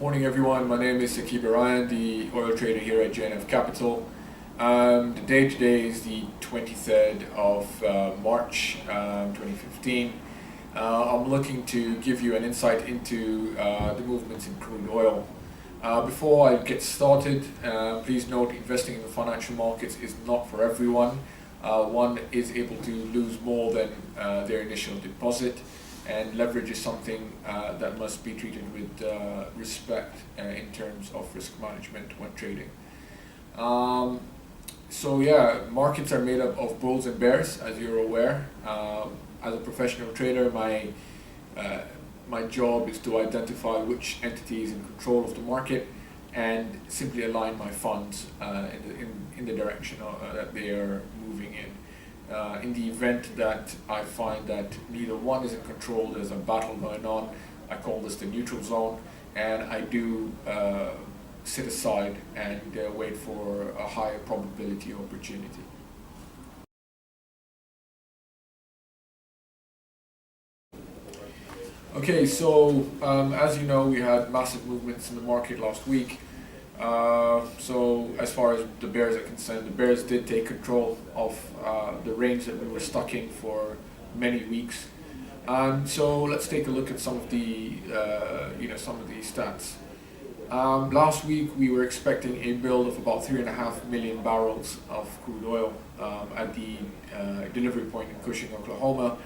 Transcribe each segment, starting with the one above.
Morning everyone, my name is Sakib Ryan, the oil trader here at JNF Capital. The date today is the 23rd of March 2015. I'm looking to give you an insight into the movements in crude oil. Before I get started, please note investing in the financial markets is not for everyone. One is able to lose more than their initial deposit, and leverage is something that must be treated with respect in terms of risk management when trading. Markets are made up of bulls and bears, as you're aware. As a professional trader, my job is to identify which entity is in control of the market and simply align my funds in the direction that they are moving in. In the event that I find that neither one is in control, there's a battle going on, I call this the neutral zone, and I do sit aside and wait for a higher probability opportunity. Okay, so as you know, we had massive movements in the market last week. So as far as the bears are concerned, the bears did take control of the range that we were stuck in for many weeks. So let's take a look at some of the stats. Last week we were expecting a build of about 3.5 million barrels of crude oil at the delivery point in Cushing, Oklahoma.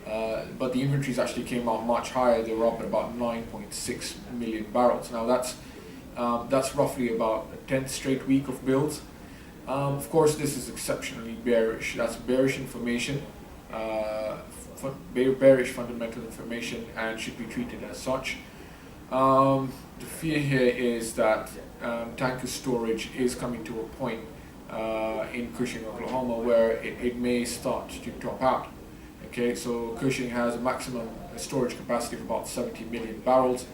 But the inventories actually came out much higher. They were up at about 9.6 million barrels. Now that's roughly about a 10th straight week of builds. Of course, this is exceptionally bearish. That's bearish information, bearish fundamental information, and should be treated as such. The fear here is that tanker storage is coming to a point in Cushing, Oklahoma, where it may start to top out. Okay, so Cushing has a maximum storage capacity of about 70 million barrels,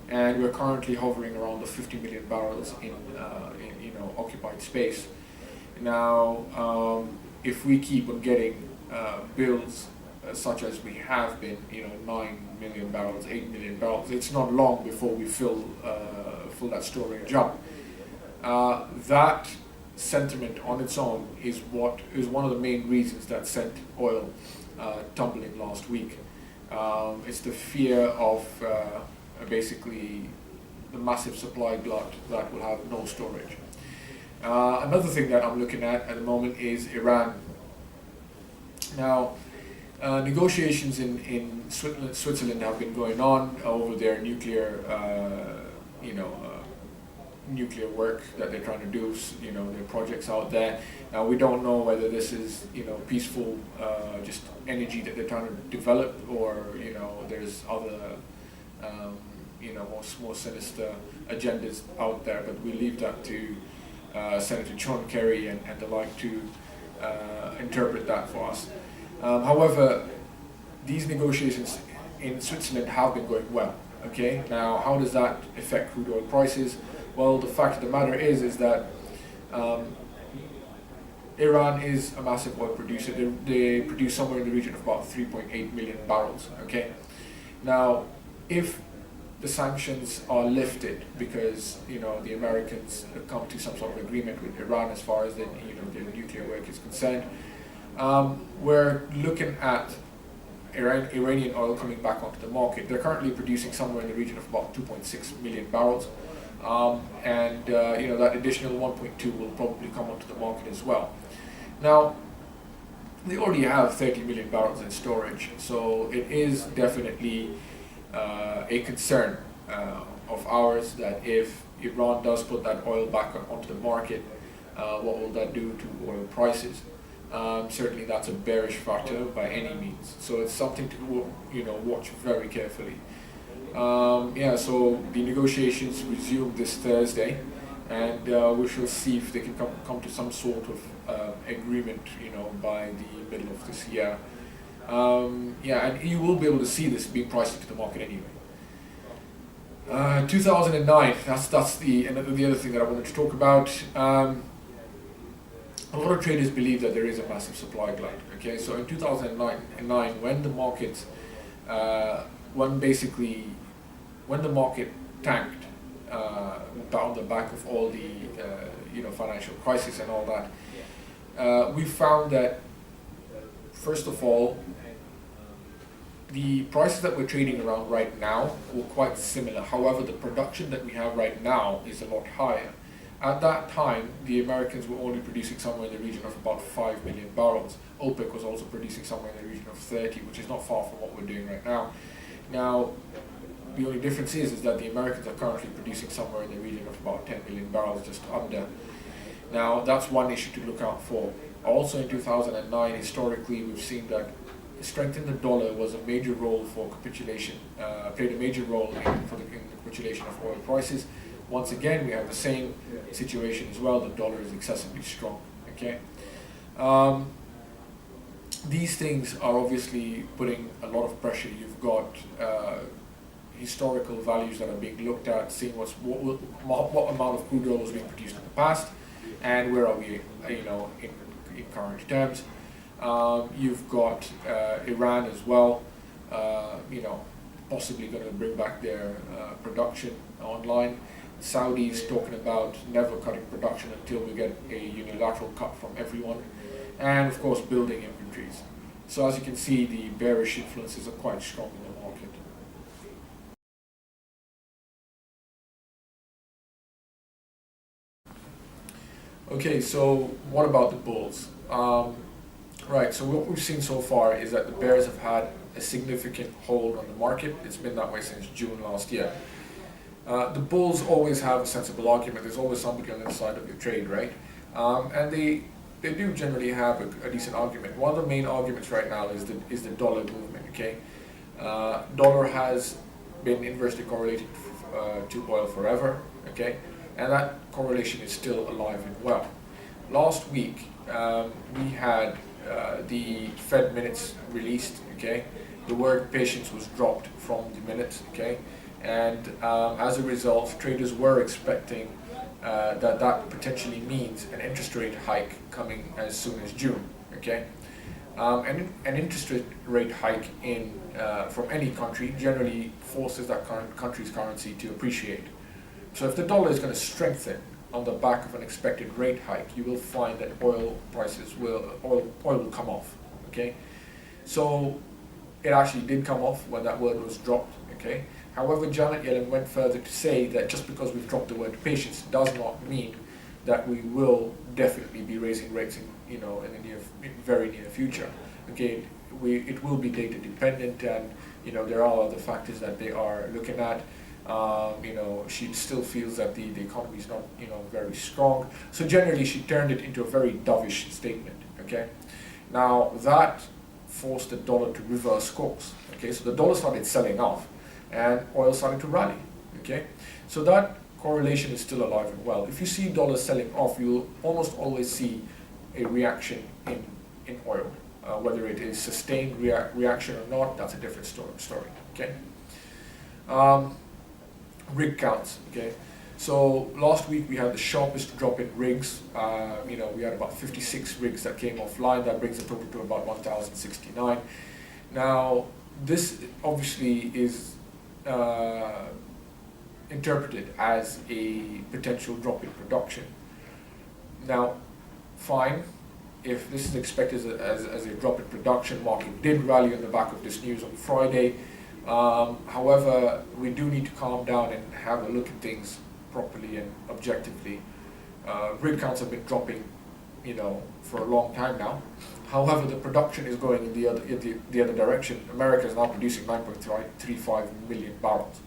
and we're currently hovering around the 50 million barrels in occupied space. Now, if we keep on getting builds such as we have been, 9 million barrels, 8 million barrels, it's not long before we fill that storage up. That sentiment on its own is one of the main reasons that sent oil tumbling last week. It's the fear of basically the massive supply glut that will have no storage. Another thing that I'm looking at the moment is Iran. Now, negotiations in Switzerland have been going on over their nuclear work that they're trying to do, their projects out there. Now, we don't know whether this is, peaceful, just energy that they're trying to develop, or, there's other, more sinister agendas out there, but we leave that to Senator John Kerry and the like to interpret that for us. However, these negotiations in Switzerland have been going well. Okay, now how does that affect crude oil prices? Well, the fact of the matter is that Iran is a massive oil producer. They produce somewhere in the region of about 3.8 million barrels. Okay, now if the sanctions are lifted because the Americans come to some sort of agreement with Iran as far as their nuclear work is concerned, we're looking at Iranian oil coming back onto the market. They're currently producing somewhere in the region of about 2.6 million barrels, and that additional 1.2 will probably come onto the market as well. Now, they already have 30 million barrels in storage, so it is definitely a concern of ours that if Iran does put that oil back onto the market, what will that do to oil prices? Certainly that's a bearish factor by any means, so it's something to watch very carefully. So the negotiations resume this Thursday, and we shall see if they can come to some sort of agreement by the middle of this year. And you will be able to see this being priced into the market anyway. 2009, that's the other thing that I wanted to talk about. A lot of traders believe that there is a massive supply glut. Okay, so in 2009, when the market tanked on the back of all the financial crisis and all that. We found that, first of all, the prices that we're trading around right now were quite similar. However, the production that we have right now is a lot higher. At that time, the Americans were only producing somewhere in the region of about 5 million barrels. OPEC was also producing somewhere in the region of 30, which is not far from what we're doing right now. Now, the only difference is that the Americans are currently producing somewhere in the region of about 10 million barrels, just under. Now, that's one issue to look out for. Also in 2009, historically, we've seen that strengthening the dollar was a major role for capitulation, played a major role in the capitulation of oil prices. Once again, we have the same situation as well. The dollar is excessively strong. Okay, these things are obviously putting a lot of pressure. You've got historical values that are being looked at, seeing what amount of crude oil was being produced in the past, and where are we, in current terms. You've got Iran as well, possibly going to bring back their production online. Saudis talking about never cutting production until we get a unilateral cut from everyone, and of course building inventories. So as you can see, the bearish influences are quite strong in the market. Okay, so what about the bulls? Right, so what we've seen so far is that the bears have had a significant hold on the market. It's been that way since June last year. The bulls always have a sensible argument. There's always somebody on the other side of your trade, right? And they do generally have a decent argument. One of the main arguments right now is the dollar movement. Okay, dollar has been inversely correlated to oil forever. Okay, and that correlation is still alive and well. Last week we had the Fed minutes released. Okay, the word patience was dropped from the minutes. Okay. And as a result, traders were expecting that potentially means an interest rate hike coming as soon as June. Okay, and an interest rate hike from any country generally forces that country's currency to appreciate. So if the dollar is going to strengthen on the back of an expected rate hike, you will find that oil will come off. Okay, so it actually did come off when that word was dropped. Okay. However, Janet Yellen went further to say that just because we've dropped the word patience does not mean that we will definitely be raising rates in the very near future. Okay, it will be data dependent, and there are other factors that they are looking at. She still feels that the economy is not very strong. So generally, she turned it into a very dovish statement. Okay, now that forced the dollar to reverse course. Okay, so the dollar started selling off, and oil started to rally. Okay, so that correlation is still alive and well. If you see dollars selling off, you'll almost always see a reaction in oil. Whether it is sustained reaction or not, that's a different story. Okay, rig counts. Okay, so last week we had the sharpest drop in rigs. We had about 56 rigs that came offline. That brings the total to about 1,069. Now, this obviously is interpreted as a potential drop in production. Now, fine, if this is expected as a drop in production, market did rally on the back of this news on Friday. However, we do need to calm down and have a look at things properly and objectively. Rig counts have been dropping, for a long time now. However, the production is going in the other direction. America is now producing 9.35 million barrels.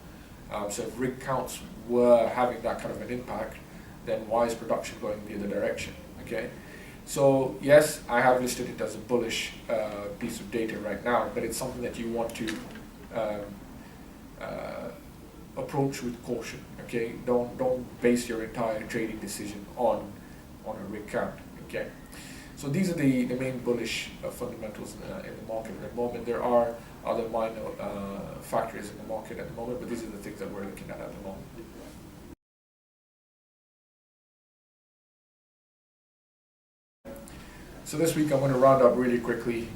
So if rig counts were having that kind of an impact, then why is production going in the other direction? Okay, so yes, I have listed it as a bullish piece of data right now, but it's something that you want to approach with caution. Okay, don't base your entire trading decision on a rig count. Okay, so these are the main bullish fundamentals in the market at the moment. There are other minor factors in the market at the moment, but these are the things that we're looking at the moment. So this week I'm going to round up really quickly.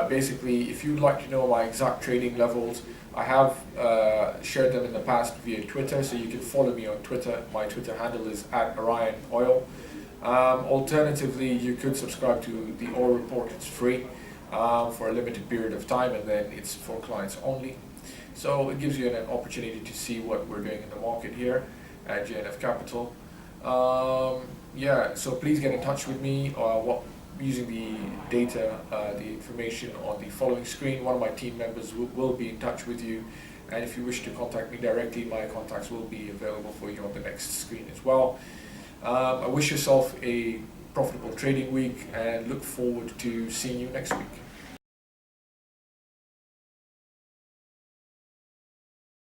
Basically, if you'd like to know my exact trading levels, I have shared them in the past via Twitter, so you can follow me on Twitter. My Twitter handle is @OrionOil. Alternatively, you could subscribe to the Oil Report. It's free for a limited period of time, and then it's for clients only. So it gives you an opportunity to see what we're doing in the market here at JNF Capital. Yeah, so please get in touch with me using the data, the information on the following screen. One of my team members will be in touch with you, and if you wish to contact me directly, my contacts will be available for you on the next screen as well. I wish yourself a profitable trading week and look forward to seeing you next week.